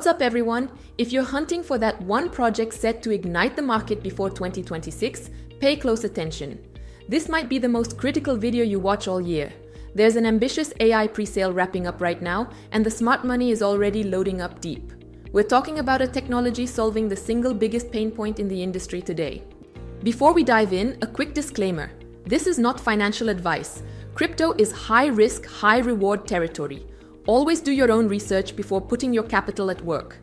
What's up everyone? If you're hunting for that one project set to ignite the market before 2026, pay close attention. This might be the most critical video you watch all year. There's an ambitious AI presale wrapping up right now, and the smart money is already loading up deep. We're talking about a technology solving the single biggest pain point in the industry today. Before we dive in, a quick disclaimer. This is not financial advice. Crypto is high risk, high reward territory. Always do your own research before putting your capital at work.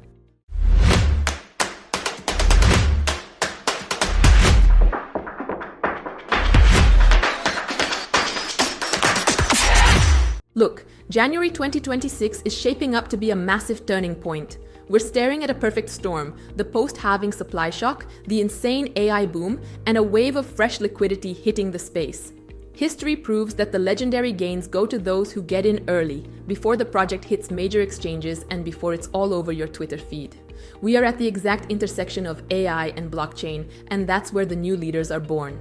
Look, January 2026 is shaping up to be a massive turning point. We're staring at a perfect storm, the post-halving supply shock, the insane AI boom, and a wave of fresh liquidity hitting the space. History proves that the legendary gains go to those who get in early, before the project hits major exchanges and before it's all over your Twitter feed. We are at the exact intersection of AI and blockchain, and that's where the new leaders are born.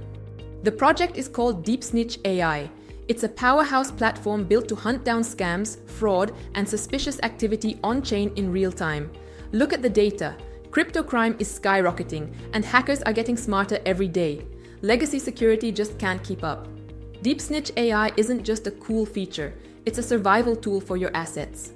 The project is called Snitch.AI. It's a powerhouse platform built to hunt down scams, fraud, and suspicious activity on-chain in real time. Look at the data. Crypto crime is skyrocketing, and hackers are getting smarter every day. Legacy security just can't keep up. Snitch.AI isn't just a cool feature, it's a survival tool for your assets.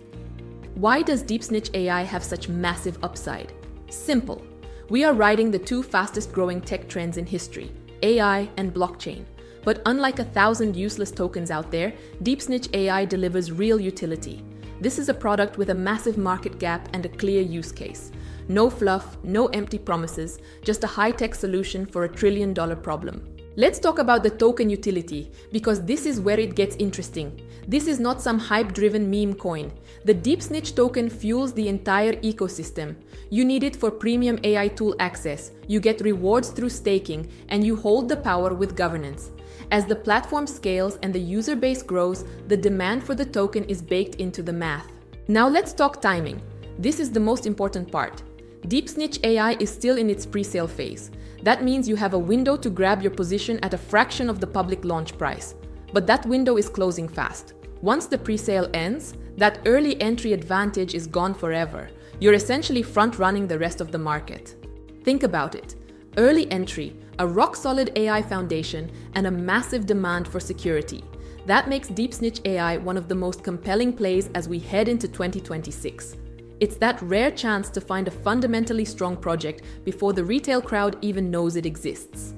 Why does Snitch.AI have such massive upside? Simple. We are riding the two fastest growing tech trends in history, AI and blockchain. But unlike 1,000 useless tokens out there, Snitch.AI delivers real utility. This is a product with a massive market gap and a clear use case. No fluff, no empty promises, just a high-tech solution for a trillion-dollar problem. Let's talk about the token utility, because this is where it gets interesting. This is not some hype-driven meme coin. The DeepSnitch token fuels the entire ecosystem. You need it for premium AI tool access, you get rewards through staking, and you hold the power with governance. As the platform scales and the user base grows, the demand for the token is baked into the math. Now let's talk timing. This is the most important part. Snitch.AI is still in its pre-sale phase. That means you have a window to grab your position at a fraction of the public launch price. But that window is closing fast. Once the pre-sale ends, that early entry advantage is gone forever. You're essentially front-running the rest of the market. Think about it. Early entry, a rock-solid AI foundation, and a massive demand for security. That makes Snitch.AI one of the most compelling plays as we head into 2026. It's that rare chance to find a fundamentally strong project before the retail crowd even knows it exists.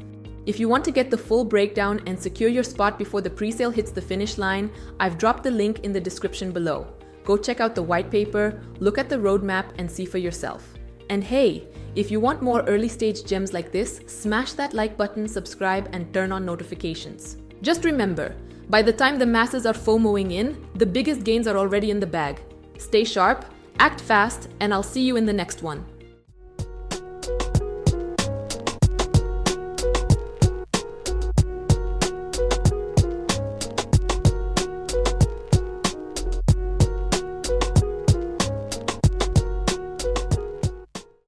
If you want to get the full breakdown and secure your spot before the presale hits the finish line, I've dropped the link in the description below. Go check out the white paper, look at the roadmap, and see for yourself. And hey, if you want more early-stage gems like this, smash that like button, subscribe, and turn on notifications. Just remember, by the time the masses are FOMOing in, the biggest gains are already in the bag. Stay sharp, act fast, and I'll see you in the next one.